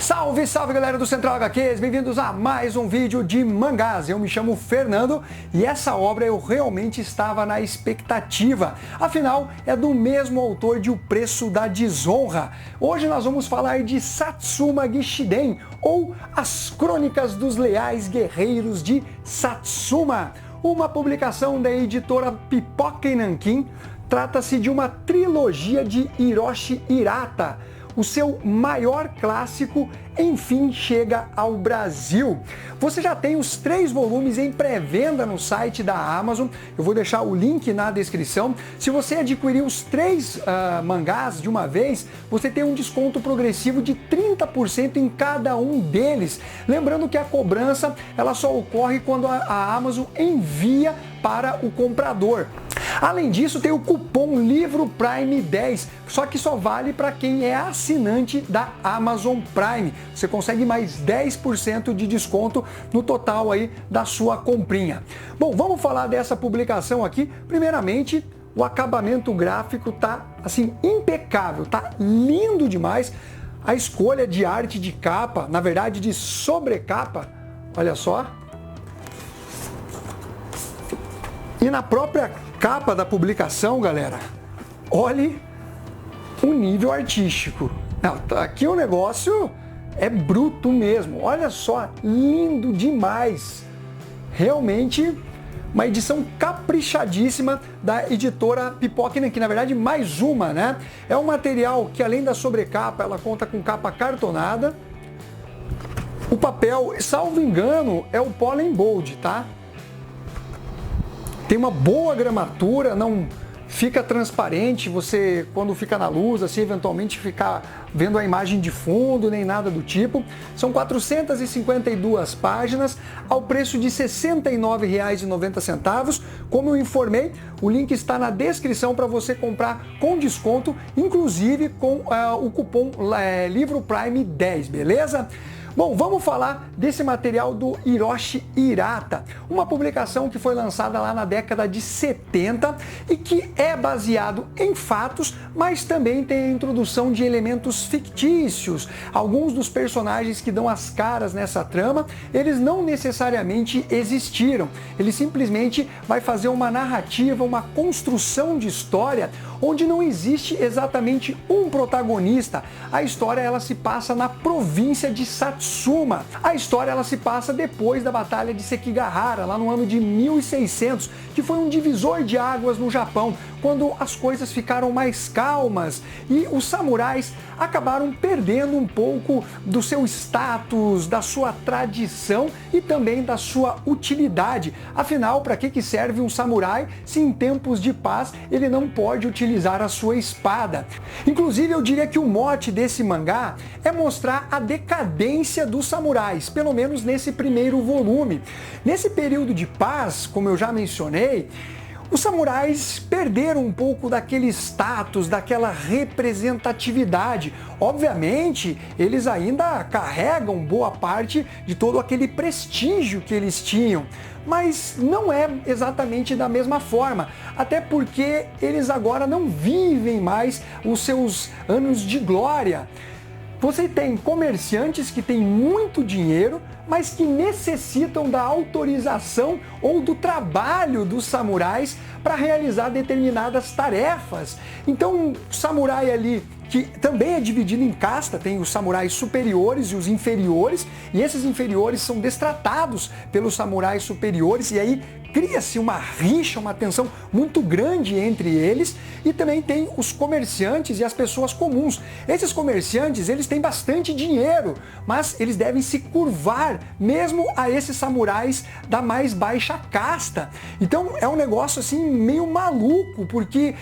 Salve, salve galera do Central HQs, bem-vindos a mais um vídeo de mangás. Eu me chamo Fernando e essa obra eu realmente estava na expectativa. Afinal, é do mesmo autor de O Preço da Desonra. Hoje nós vamos falar de Satsuma Gishiden, ou As Crônicas dos Leais Guerreiros de Satsuma. Uma publicação da editora Pipoca e Nanquim. Trata-se de uma trilogia de Hiroshi Hirata. O seu maior clássico, enfim, chega ao Brasil. Você já tem os 3 volumes em pré-venda no site da Amazon. Eu vou deixar o link na descrição. Se você adquirir os 3 mangás de uma vez, você tem um desconto progressivo de 30% em cada um deles. Lembrando que a cobrança ela só ocorre quando a Amazon envia para o comprador. Além disso, tem o cupom Livro Prime 10, só que só vale para quem é assinante da Amazon Prime. Você consegue mais 10% de desconto no total aí da sua comprinha. Bom, vamos falar dessa publicação aqui. Primeiramente, o acabamento gráfico tá assim impecável, tá lindo demais. A escolha de arte de capa, na verdade de sobrecapa, olha só. E na própria capa da publicação, galera, olhe o nível artístico. Aqui o negócio é bruto mesmo. Olha só, lindo demais. Realmente uma edição caprichadíssima da editora Pipoca e Nanquim. Na verdade, mais uma, né? É um material que, além da sobrecapa, ela conta com capa cartonada. O papel, salvo engano, é o Pollen Bold, tá? Tem uma boa gramatura, não fica transparente, você quando fica na luz, assim, eventualmente fica vendo a imagem de fundo, nem nada do tipo. São 452 páginas, ao preço de R$ 69,90. Como eu informei, o link está na descrição para você comprar com desconto, inclusive com o cupom Livro Prime 10, beleza? Bom, vamos falar desse material do Hiroshi Hirata, uma publicação que foi lançada lá na década de 70 e que é baseado em fatos, mas também tem a introdução de elementos fictícios. Alguns dos personagens que dão as caras nessa trama, eles não necessariamente existiram. Ele simplesmente vai fazer uma narrativa, uma construção de história onde não existe exatamente um protagonista. A história ela se passa na província de Satsuma. A história ela se passa depois da Batalha de Sekigahara, lá no ano de 1600, que foi um divisor de águas no Japão, quando as coisas ficaram mais calmas e os samurais acabaram perdendo um pouco do seu status, da sua tradição e também da sua utilidade. Afinal, para que serve um samurai se em tempos de paz ele não pode utilizar a sua espada? Inclusive, eu diria que o mote desse mangá é mostrar a decadência dos samurais, pelo menos nesse primeiro volume. Nesse período de paz, como eu já mencionei, os samurais perderam um pouco daquele status, daquela representatividade. Obviamente, eles ainda carregam boa parte de todo aquele prestígio que eles tinham, mas não é exatamente da mesma forma, até porque eles agora não vivem mais os seus anos de glória. Você tem comerciantes que têm muito dinheiro, mas que necessitam da autorização ou do trabalho dos samurais para realizar determinadas tarefas. Então, o samurai ali, que também é dividido em casta, tem os samurais superiores e os inferiores, e esses inferiores são destratados pelos samurais superiores, e aí cria-se uma rixa, uma tensão muito grande entre eles, e também tem os comerciantes e as pessoas comuns. Esses comerciantes, eles têm bastante dinheiro, mas eles devem se curvar mesmo a esses samurais da mais baixa casta. Então é um negócio assim meio maluco, porque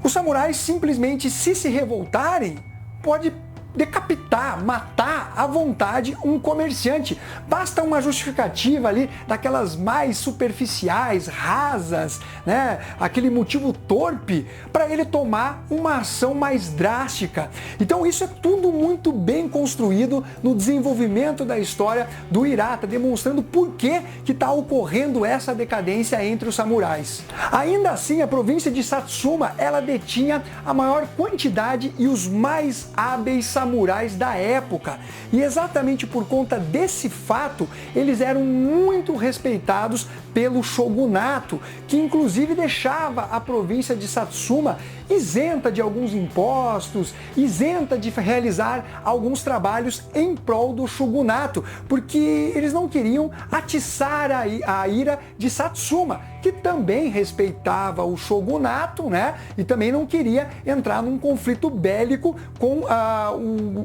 os samurais simplesmente, se revoltarem, pode decapitar, matar à vontade um comerciante. Basta uma justificativa ali daquelas mais superficiais, rasas, né? Aquele motivo torpe para ele tomar uma ação mais drástica. Então isso é tudo muito bem construído no desenvolvimento da história do Hirata, demonstrando por que está ocorrendo essa decadência entre os samurais. Ainda assim, a província de Satsuma, ela detinha a maior quantidade e os mais hábeis samurais samurais da época. E exatamente por conta desse fato, eles eram muito respeitados pelo shogunato, que inclusive deixava a província de Satsuma isenta de alguns impostos, isenta de realizar alguns trabalhos em prol do shogunato, porque eles não queriam atiçar a ira de Satsuma, que também respeitava o shogunato, né? E também não queria entrar num conflito bélico com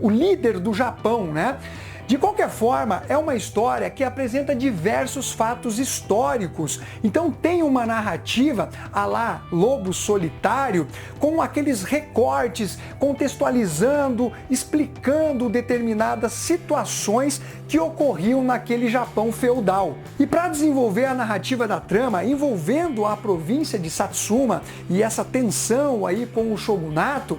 o líder do Japão, né? De qualquer forma, é uma história que apresenta diversos fatos históricos. Então tem uma narrativa à la Lobo Solitário, com aqueles recortes, contextualizando, explicando determinadas situações que ocorriam naquele Japão feudal. E para desenvolver a narrativa da trama envolvendo a província de Satsuma e essa tensão aí com o shogunato,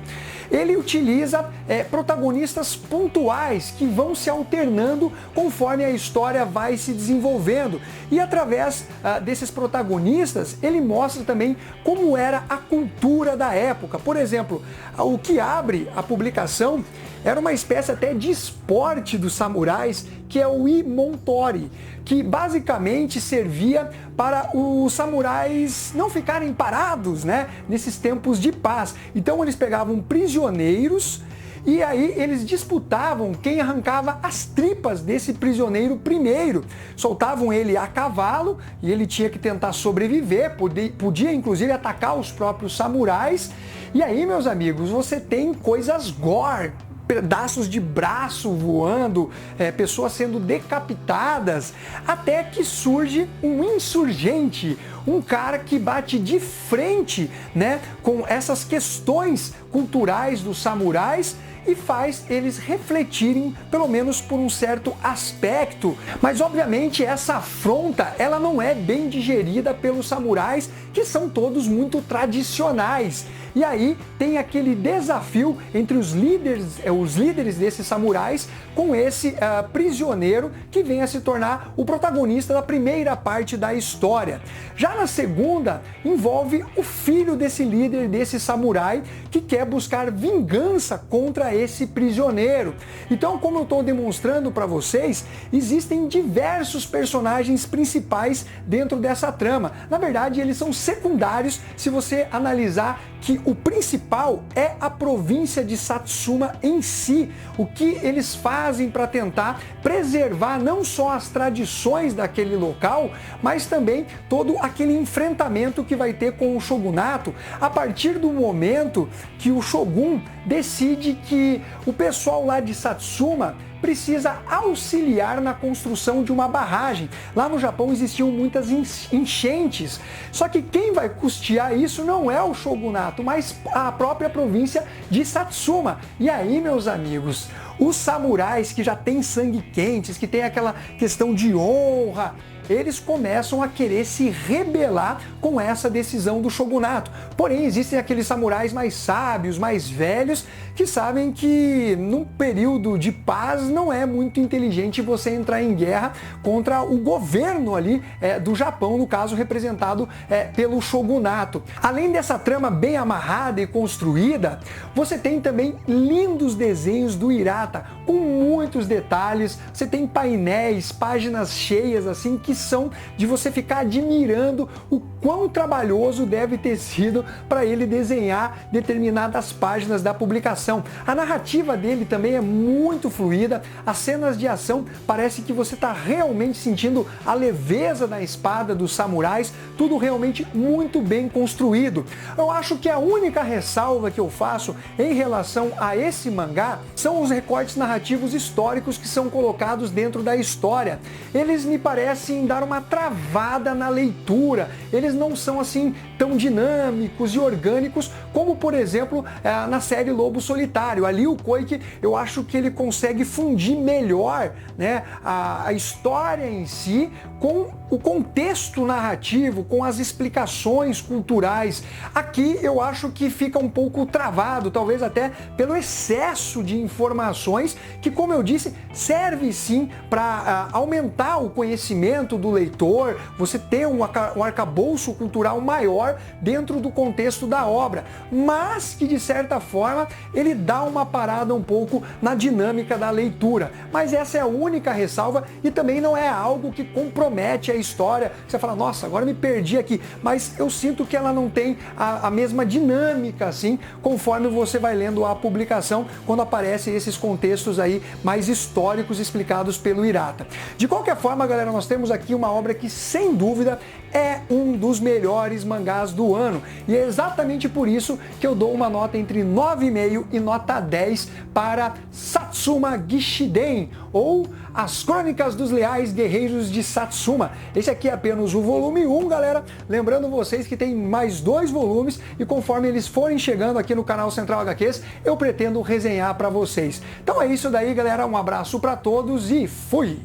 ele utiliza protagonistas pontuais que vão se alternando conforme a história vai se desenvolvendo. E através desses protagonistas, ele mostra também como era a cultura da época. Por exemplo, o que abre a publicação era uma espécie até de esporte dos samurais, que é o imontori, que basicamente servia para os samurais não ficarem parados, né, nesses tempos de paz. Então eles pegavam prisioneiros e aí eles disputavam quem arrancava as tripas desse prisioneiro primeiro. Soltavam ele a cavalo e ele tinha que tentar sobreviver, podia inclusive atacar os próprios samurais. E aí, meus amigos, você tem coisas gore, pedaços de braço voando, pessoas sendo decapitadas, até que surge um insurgente, um cara que bate de frente, né, com essas questões culturais dos samurais e faz eles refletirem, pelo menos por um certo aspecto. Mas obviamente essa afronta, ela não é bem digerida pelos samurais, que são todos muito tradicionais. E aí tem aquele desafio entre os líderes desses samurais com esse prisioneiro que vem a se tornar o protagonista da primeira parte da história. Já na segunda, envolve o filho desse líder, desse samurai, que quer buscar vingança contra esse prisioneiro. Então, como eu estou demonstrando para vocês, existem diversos personagens principais dentro dessa trama. Na verdade, eles são secundários se você analisar que o principal é a província de Satsuma em si, o que eles fazem para tentar preservar não só as tradições daquele local, mas também todo aquele enfrentamento que vai ter com o shogunato a partir do momento que o shogun decide que o pessoal lá de Satsuma precisa auxiliar na construção de uma barragem. Lá no Japão existiam muitas enchentes, só que quem vai custear isso não é o shogunato, mas a própria província de Satsuma. E aí, meus amigos, os samurais que já têm sangue quentes, que tem aquela questão de honra, eles começam a querer se rebelar com essa decisão do shogunato. Porém, existem aqueles samurais mais sábios, mais velhos, que sabem que num período de paz não é muito inteligente você entrar em guerra contra o governo ali do Japão, no caso representado pelo shogunato. Além dessa trama bem amarrada e construída, você tem também lindos desenhos do Hirata, com muitos detalhes. Você tem painéis, páginas cheias assim, que são de você ficar admirando o quão trabalhoso deve ter sido para ele desenhar determinadas páginas da publicação. A narrativa dele também é muito fluida, as cenas de ação parece que você está realmente sentindo a leveza da espada dos samurais, tudo realmente muito bem construído. Eu acho que a única ressalva que eu faço em relação a esse mangá são os recortes narrativos históricos que são colocados dentro da história. Eles me parecem dar uma travada na leitura, eles não são assim tão dinâmicos e orgânicos como, por exemplo, na série Lobo Solitário. Ali o Koike, eu acho que ele consegue fundir melhor, né, a história em si com o contexto narrativo, com as explicações culturais. Aqui eu acho que fica um pouco travado, talvez até pelo excesso de informações ilustrações que, como eu disse, serve sim para aumentar o conhecimento do leitor, você ter um arcabouço cultural maior dentro do contexto da obra, mas que de certa forma ele dá uma parada um pouco na dinâmica da leitura. Mas essa é a única ressalva e também não é algo que compromete a história. Você fala, nossa, agora me perdi aqui, mas eu sinto que ela não tem a mesma dinâmica assim, conforme você vai lendo a publicação, quando aparecem esses contextos aí mais históricos explicados pelo Hirata. De qualquer forma, galera, nós temos aqui uma obra que, sem dúvida, é um dos melhores mangás do ano. E é exatamente por isso que eu dou uma nota entre 9,5 e nota 10 para Satsuma Gishiden, ou As Crônicas dos Leais Guerreiros de Satsuma. Esse aqui é apenas o volume 1, galera. Lembrando vocês que tem mais 2 volumes e conforme eles forem chegando aqui no canal Central HQs, eu pretendo resenhar para vocês. Então é isso daí, galera. Um abraço para todos e fui!